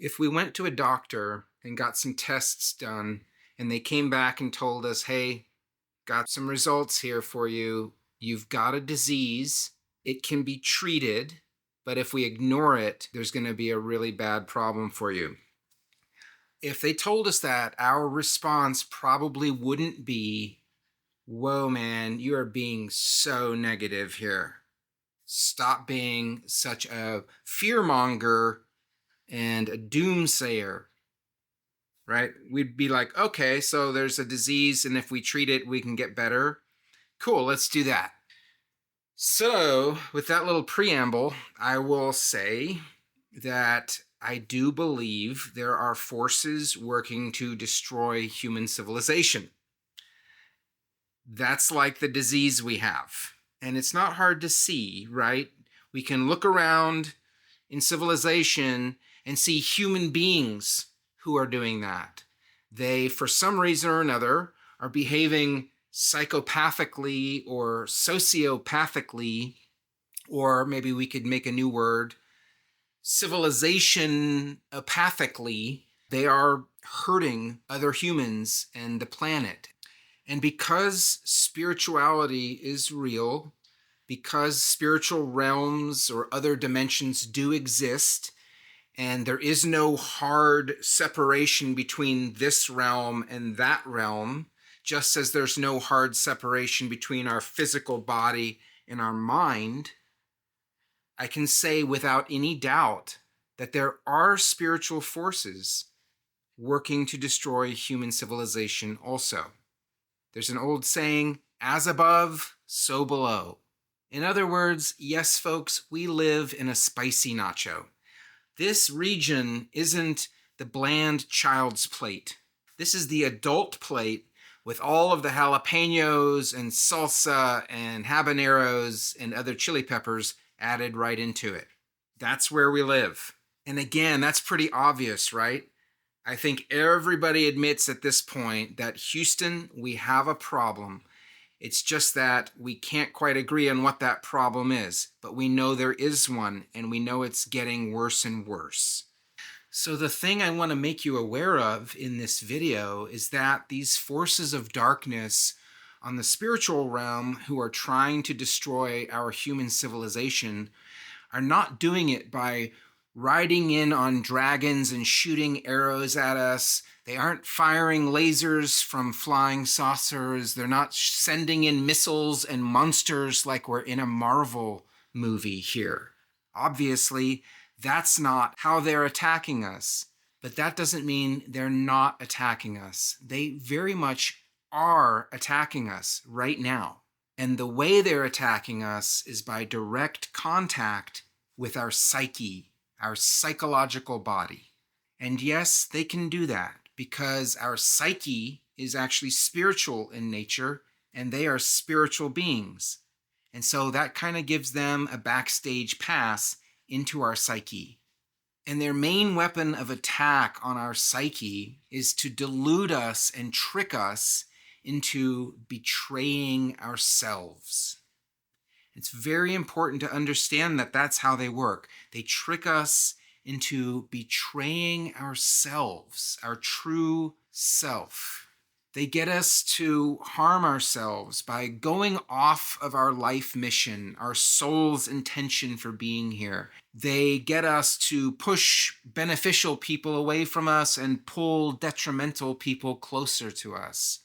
If we went to a doctor and got some tests done and they came back and told us, hey, got some results here for you, you've got a disease, it can be treated, but if we ignore it, there's going to be a really bad problem for you. If they told us that, our response probably wouldn't be, whoa, man, you are being so negative here. Stop being such a fearmonger and a doomsayer, right? We'd be like, okay, so there's a disease, and if we treat it, we can get better. Cool, let's do that. So, with that little preamble, I will say that I do believe there are forces working to destroy human civilization. That's like the disease we have. And it's not hard to see, right? We can look around in civilization and see human beings who are doing that. They, for some reason or another, are behaving psychopathically or sociopathically, or maybe we could make a new word, civilization apathically. They are hurting other humans and the planet. And because spirituality is real, because spiritual realms or other dimensions do exist, and there is no hard separation between this realm and that realm, just as there's no hard separation between our physical body and our mind, I can say without any doubt that there are spiritual forces working to destroy human civilization also. There's an old saying, as above, so below. In other words, yes, folks, we live in a spicy nacho. This region isn't the bland child's plate. This is the adult plate with all of the jalapenos and salsa and habaneros and other chili peppers added right into it. That's where we live. And again, that's pretty obvious, right? I think everybody admits at this point that Houston, we have a problem. It's just that we can't quite agree on what that problem is, but we know there is one, and we know it's getting worse and worse. So the thing I want to make you aware of in this video is that these forces of darkness on the spiritual realm who are trying to destroy our human civilization are not doing it by riding in on dragons and shooting arrows at us. They aren't firing lasers from flying saucers. They're not sending in missiles and monsters like we're in a Marvel movie here. Obviously, that's not how they're attacking us. But that doesn't mean they're not attacking us. They very much are attacking us right now. And the way they're attacking us is by direct contact with our psyche, our psychological body. And yes, they can do that because our psyche is actually spiritual in nature, and they are spiritual beings. And so that kind of gives them a backstage pass into our psyche. And their main weapon of attack on our psyche is to delude us and trick us into betraying ourselves. It's very important to understand that that's how they work. They trick us into betraying ourselves, our true self. They get us to harm ourselves by going off of our life mission, our soul's intention for being here. They get us to push beneficial people away from us and pull detrimental people closer to us.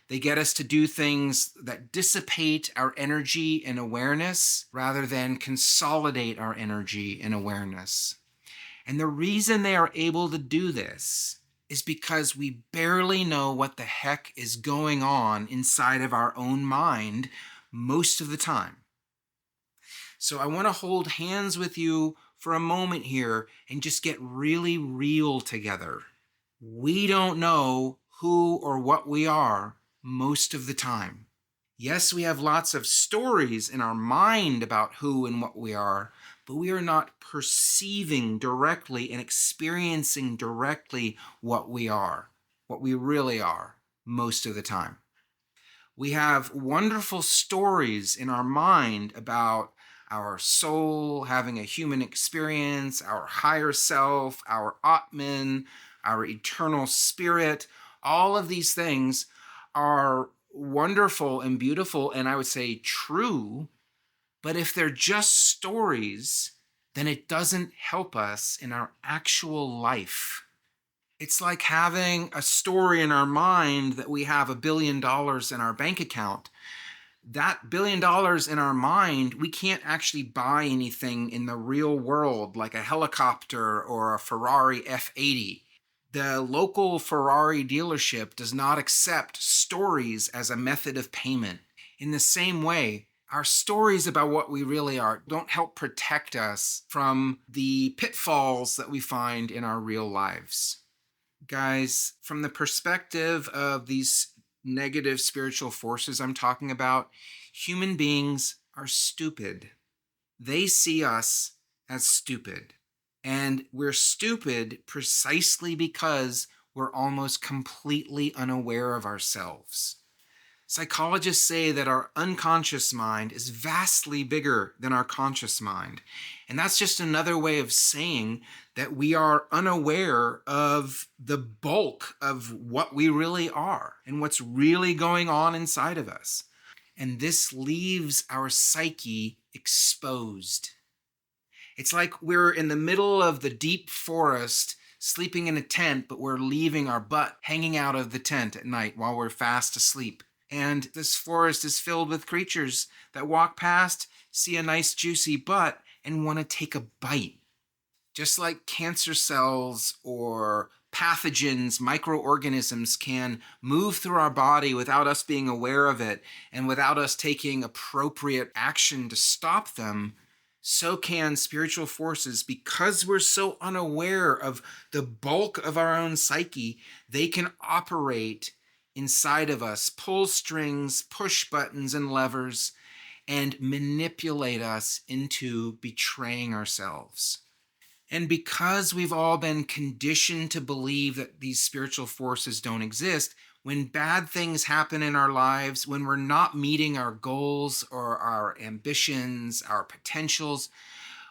They get us to do things that dissipate our energy and awareness rather than consolidate our energy and awareness. And the reason they are able to do this is because we barely know what the heck is going on inside of our own mind most of the time. So I want to hold hands with you for a moment here and just get really real together. We don't know who or what we are most of the time. Yes, we have lots of stories in our mind about who and what we are, but we are not perceiving directly and experiencing directly what we are, what we really are most of the time. We have wonderful stories in our mind about our soul having a human experience, our higher self, our Atman, our eternal spirit. All of these things are wonderful and beautiful, and I would say true. But if they're just stories, then it doesn't help us in our actual life. It's like having a story in our mind that we have $1 billion in our bank account. That $1 billion in our mind, we can't actually buy anything in the real world like a helicopter or a Ferrari F80. The local Ferrari dealership does not accept stories as a method of payment. In the same way, our stories about what we really are don't help protect us from the pitfalls that we find in our real lives. Guys, from the perspective of these negative spiritual forces I'm talking about, human beings are stupid. They see us as stupid. And we're stupid precisely because we're almost completely unaware of ourselves. Psychologists say that our unconscious mind is vastly bigger than our conscious mind. And that's just another way of saying that we are unaware of the bulk of what we really are and what's really going on inside of us. And this leaves our psyche exposed. It's like we're in the middle of the deep forest sleeping in a tent, but we're leaving our butt hanging out of the tent at night while we're fast asleep. And this forest is filled with creatures that walk past, see a nice juicy butt, and want to take a bite. Just like cancer cells or pathogens, microorganisms can move through our body without us being aware of it and without us taking appropriate action to stop them, so can spiritual forces. Because we're so unaware of the bulk of our own psyche, they can operate inside of us, pull strings, push buttons and levers, and manipulate us into betraying ourselves. And because we've all been conditioned to believe that these spiritual forces don't exist, when bad things happen in our lives, when we're not meeting our goals or our ambitions, our potentials,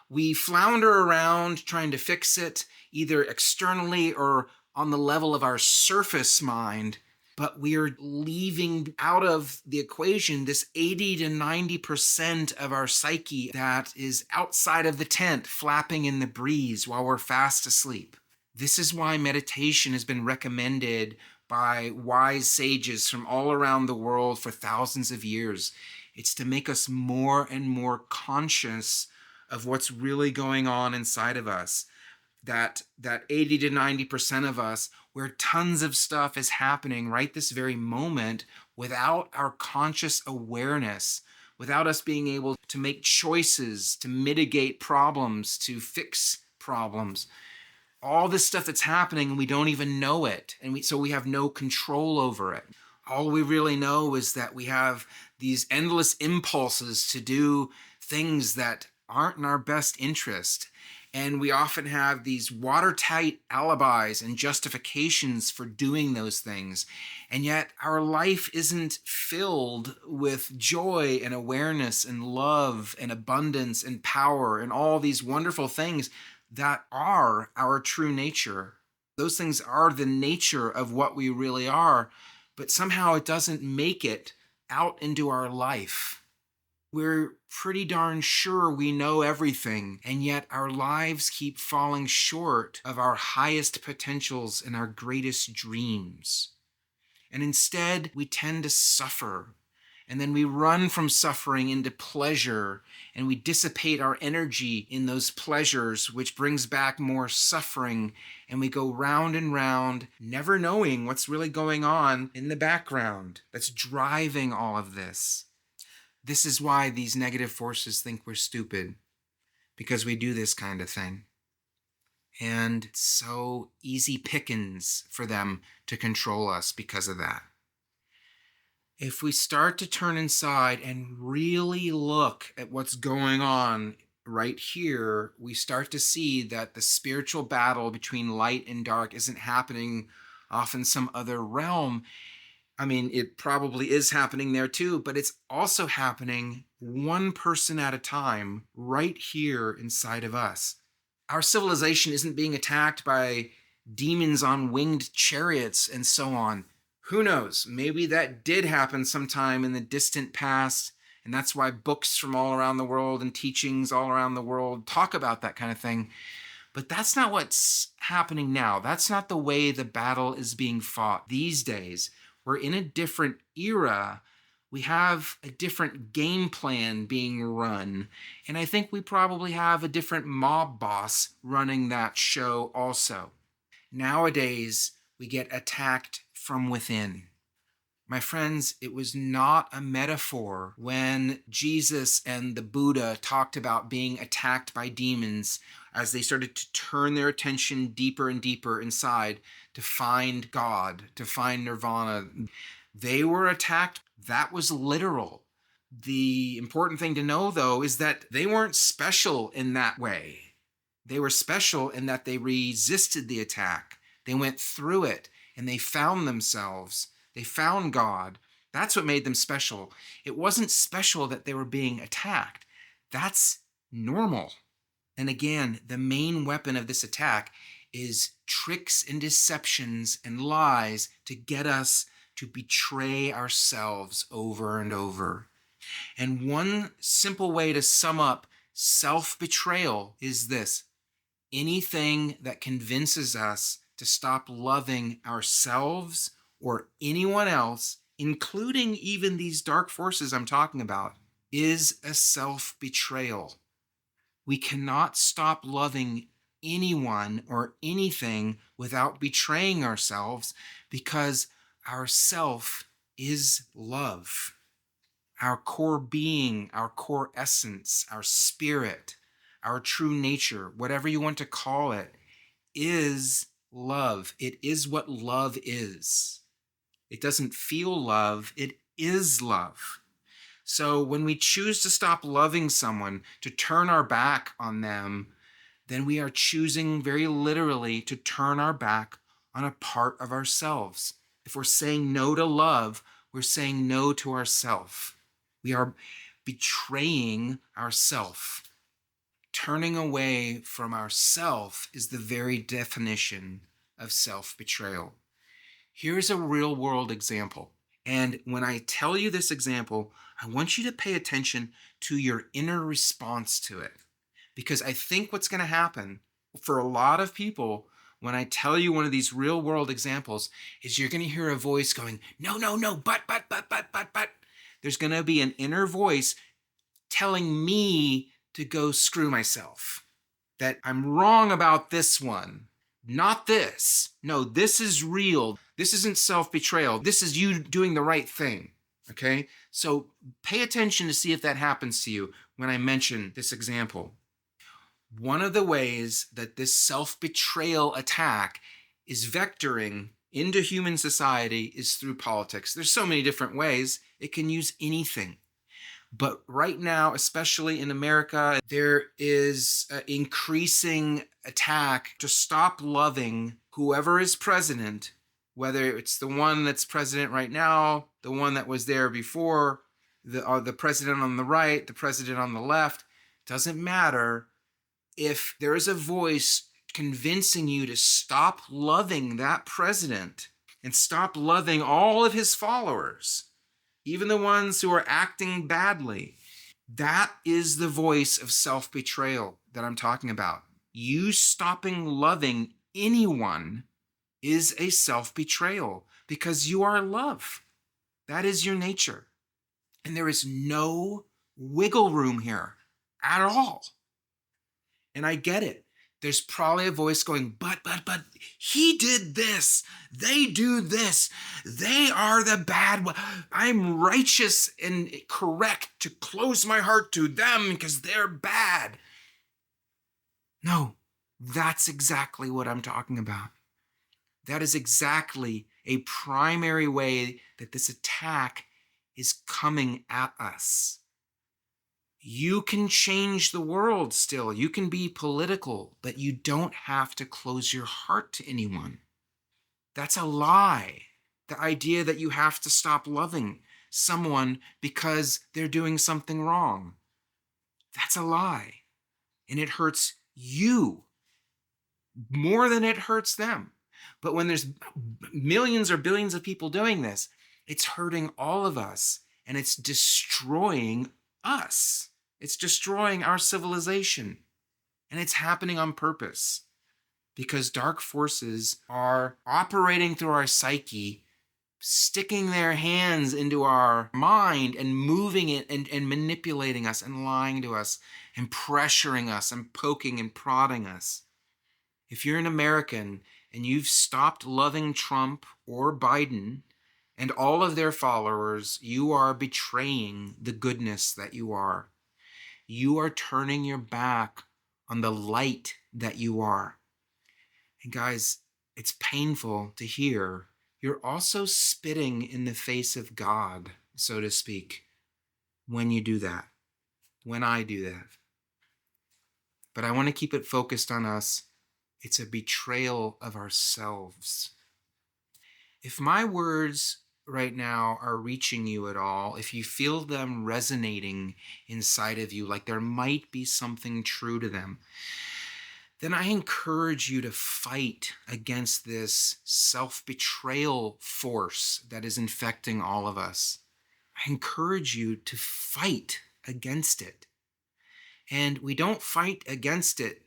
we flounder around trying to fix it, either externally or on the level of our surface mind. But we're leaving out of the equation this 80 to 90% of our psyche that is outside of the tent, flapping in the breeze while we're fast asleep. This is why meditation has been recommended by wise sages from all around the world for thousands of years. It's to make us more and more conscious of what's really going on inside of us. That 80 to 90% of us, where tons of stuff is happening right this very moment without our conscious awareness, without us being able to make choices, to mitigate problems, to fix problems. All this stuff that's happening and we don't even know it. And so we have no control over it. All we really know is that we have these endless impulses to do things that aren't in our best interest. And we often have these watertight alibis and justifications for doing those things. And yet our life isn't filled with joy and awareness and love and abundance and power and all these wonderful things that are our true nature. Those things are the nature of what we really are, but somehow it doesn't make it out into our life. We're pretty darn sure we know everything, and yet our lives keep falling short of our highest potentials and our greatest dreams. And instead, we tend to suffer. And then we run from suffering into pleasure, and we dissipate our energy in those pleasures, which brings back more suffering. And we go round and round, never knowing what's really going on in the background that's driving all of this. This is why these negative forces think we're stupid, because we do this kind of thing. And it's so easy pickings for them to control us because of that. If we start to turn inside and really look at what's going on right here, we start to see that the spiritual battle between light and dark isn't happening off in some other realm. I mean, it probably is happening there too, but it's also happening one person at a time right here inside of us. Our civilization isn't being attacked by demons on winged chariots and so on. Who knows? Maybe that did happen sometime in the distant past, and that's why books from all around the world and teachings all around the world talk about that kind of thing. But that's not what's happening now. That's not the way the battle is being fought these days. We're in a different era. We have a different game plan being run. And I think we probably have a different mob boss running that show also. Nowadays, we get attacked from within. My friends, it was not a metaphor when Jesus and the Buddha talked about being attacked by demons as they started to turn their attention deeper and deeper inside to find God, to find nirvana. They were attacked. That was literal. The important thing to know, though, is that they weren't special in that way. They were special in that they resisted the attack. They went through it and they found themselves. They found God. That's what made them special. It wasn't special that they were being attacked. That's normal. And again, the main weapon of this attack is tricks and deceptions and lies to get us to betray ourselves over and over. And one simple way to sum up self-betrayal is this: anything that convinces us to stop loving ourselves or anyone else, including even these dark forces I'm talking about, is a self-betrayal. We cannot stop loving anyone or anything without betraying ourselves, because our self is love. Our core being, our core essence, our spirit, our true nature, whatever you want to call it, is love. It is what love is. It doesn't feel love, it is love. So when we choose to stop loving someone, to turn our back on them, then we are choosing very literally to turn our back on a part of ourselves. If we're saying no to love, we're saying no to ourself. We are betraying ourself. Turning away from ourself is the very definition of self-betrayal. Here's a real-world example. And when I tell you this example, I want you to pay attention to your inner response to it. Because I think what's going to happen for a lot of people when I tell you one of these real-world examples is you're going to hear a voice going, no, no, no, but. There's going to be an inner voice telling me to go screw myself. That I'm wrong about this one. Not this. No, this is real. This isn't self-betrayal. This is you doing the right thing. Okay? So pay attention to see if that happens to you when I mention this example. One of the ways that this self-betrayal attack is vectoring into human society is through politics. There's so many different ways. It can use anything. But right now, especially in America, there is an increasing attack to stop loving whoever is president, whether it's the one that's president right now, the one that was there before, the president on the right, the president on the left. Doesn't matter. If there is a voice convincing you to stop loving that president and stop loving all of his followers, even the ones who are acting badly, that is the voice of self-betrayal that I'm talking about. You stopping loving anyone is a self-betrayal because you are love. That is your nature. And there is no wiggle room here at all. And I get it. There's probably a voice going, but, he did this. They do this. They are the bad one. I'm righteous and correct to close my heart to them because they're bad. No, that's exactly what I'm talking about. That is exactly a primary way that this attack is coming at us. You can change the world still. You can be political, but you don't have to close your heart to anyone. That's a lie. The idea that you have to stop loving someone because they're doing something wrong. That's a lie. And it hurts you more than it hurts them. But when there's millions or billions of people doing this, it's hurting all of us and it's destroying us. It's destroying our civilization. And it's happening on purpose because dark forces are operating through our psyche, sticking their hands into our mind and moving it and manipulating us and lying to us and pressuring us and poking and prodding us. If you're an American and you've stopped loving Trump or Biden and all of their followers, you are betraying the goodness that you are. You are turning your back on the light that you are. And guys, it's painful to hear. You're also spitting in the face of God, so to speak, when you do that, when I do that. But I want to keep it focused on us. It's a betrayal of ourselves. If my words right now are reaching you at all, if you feel them resonating inside of you, like there might be something true to them, then I encourage you to fight against this self-betrayal force that is infecting all of us. I encourage you to fight against it. And we don't fight against it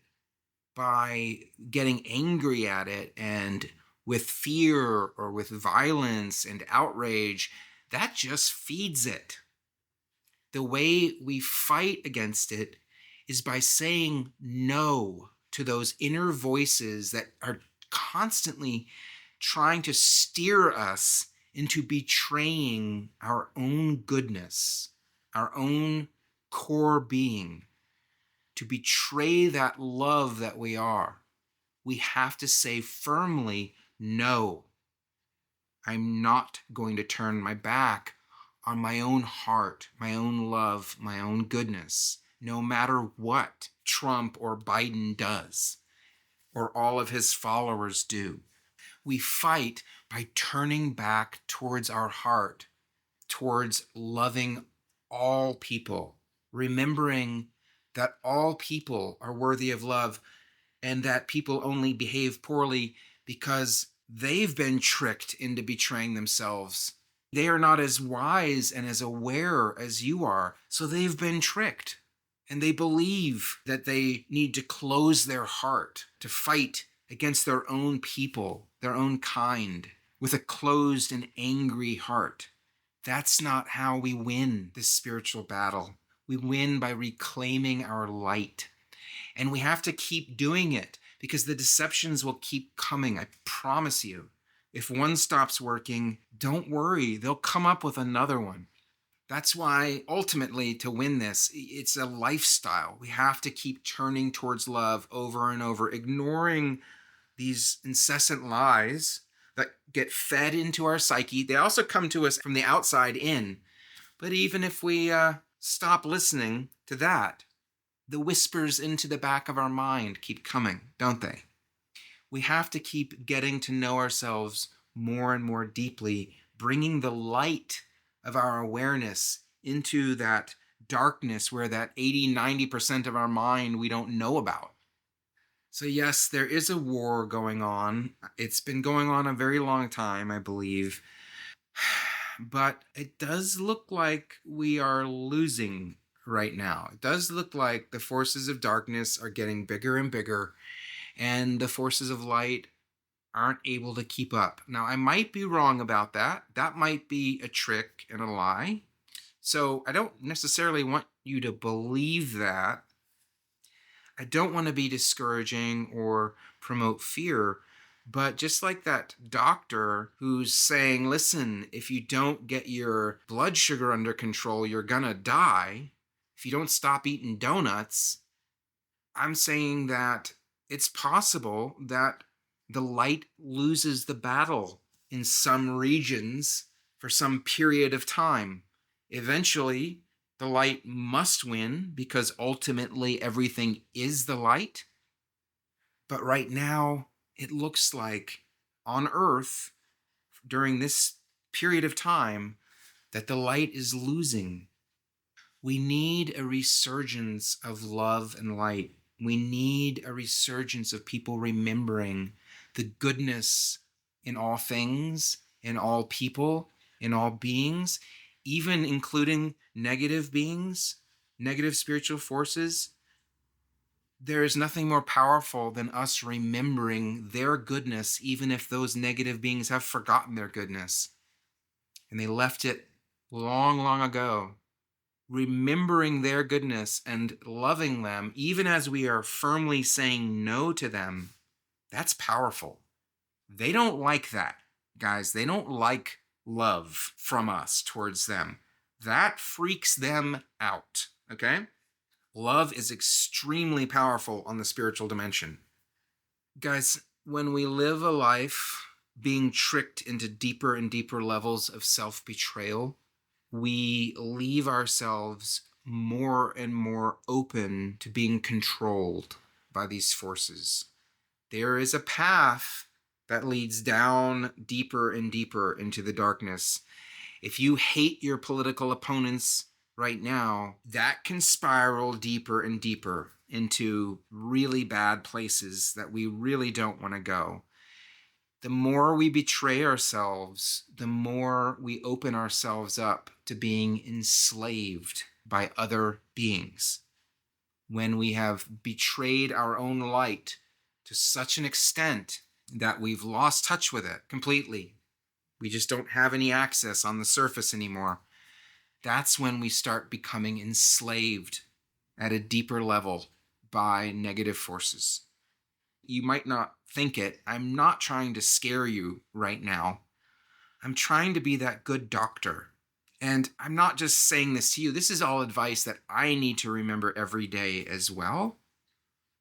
by getting angry at it and with fear or with violence and outrage. That just feeds it. The way we fight against it is by saying no to those inner voices that are constantly trying to steer us into betraying our own goodness, our own core being. To betray that love that we are, we have to say firmly, no, I'm not going to turn my back on my own heart, my own love, my own goodness, no matter what Trump or Biden does, or all of his followers do. We fight by turning back towards our heart, towards loving all people, remembering that all people are worthy of love and that people only behave poorly because they've been tricked into betraying themselves. They are not as wise and as aware as you are, so they've been tricked. And they believe that they need to close their heart to fight against their own people, their own kind, with a closed and angry heart. That's not how we win this spiritual battle. We win by reclaiming our light. And we have to keep doing it because the deceptions will keep coming, I promise you. If one stops working, don't worry, they'll come up with another one. That's why, ultimately, to win this, it's a lifestyle. We have to keep turning towards love over and over, ignoring these incessant lies that get fed into our psyche. They also come to us from the outside in. But even if we stop listening to that, the whispers into the back of our mind keep coming, don't they? We have to keep getting to know ourselves more and more deeply, bringing the light of our awareness into that darkness where that 80-90% of our mind we don't know about. So yes, there is a war going on. It's been going on a very long time, I believe. But it does look like we are losing right now. It does look like the forces of darkness are getting bigger and bigger, and the forces of light aren't able to keep up. Now, I might be wrong about that. That might be a trick and a lie. So I don't necessarily want you to believe that. I don't want to be discouraging or promote fear, but just like that doctor who's saying, listen, if you don't get your blood sugar under control, you're gonna die. If you don't stop eating donuts, I'm saying that it's possible that the light loses the battle in some regions for some period of time. Eventually, the light must win because ultimately everything is the light. But right now, it looks like on Earth, during this period of time that the light is losing. We need a resurgence of love and light. We need a resurgence of people remembering the goodness in all things, in all people, in all beings, even including negative beings, negative spiritual forces. There is nothing more powerful than us remembering their goodness, even if those negative beings have forgotten their goodness and they left it long, long ago. Remembering their goodness and loving them, even as we are firmly saying no to them, that's powerful. They don't like that, guys. They don't like love from us towards them. That freaks them out, okay? Love is extremely powerful on the spiritual dimension. Guys, when we live a life being tricked into deeper and deeper levels of self-betrayal, we leave ourselves more and more open to being controlled by these forces. There is a path that leads down deeper and deeper into the darkness. If you hate your political opponents right now, that can spiral deeper and deeper into really bad places that we really don't want to go. The more we betray ourselves, the more we open ourselves up to being enslaved by other beings. When we have betrayed our own light to such an extent that we've lost touch with it completely, we just don't have any access on the surface anymore, that's when we start becoming enslaved at a deeper level by negative forces. You might not think it. I'm not trying to scare you right now. I'm trying to be that good doctor. And I'm not just saying this to you. This is all advice that I need to remember every day as well.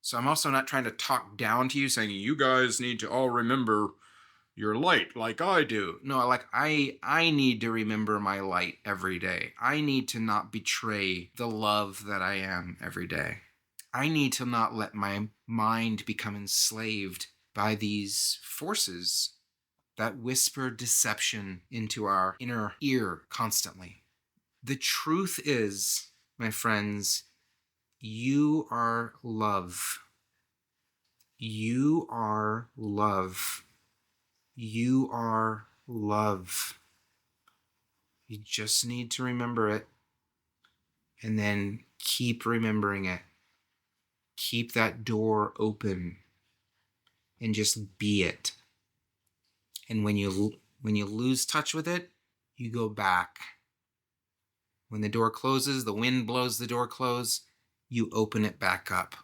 So I'm also not trying to talk down to you saying, you guys need to all remember your light like I do. No, like I need to remember my light every day. I need to not betray the love that I am every day. I need to not let my mind become enslaved by these forces that whisper deception into our inner ear constantly. The truth is, my friends, you are love. You are love. You are love. You just need to remember it and then keep remembering it. Keep that door open and just be it. And when you lose touch with it, you go back. When the door closes, the wind blows the door closed, you open it back up.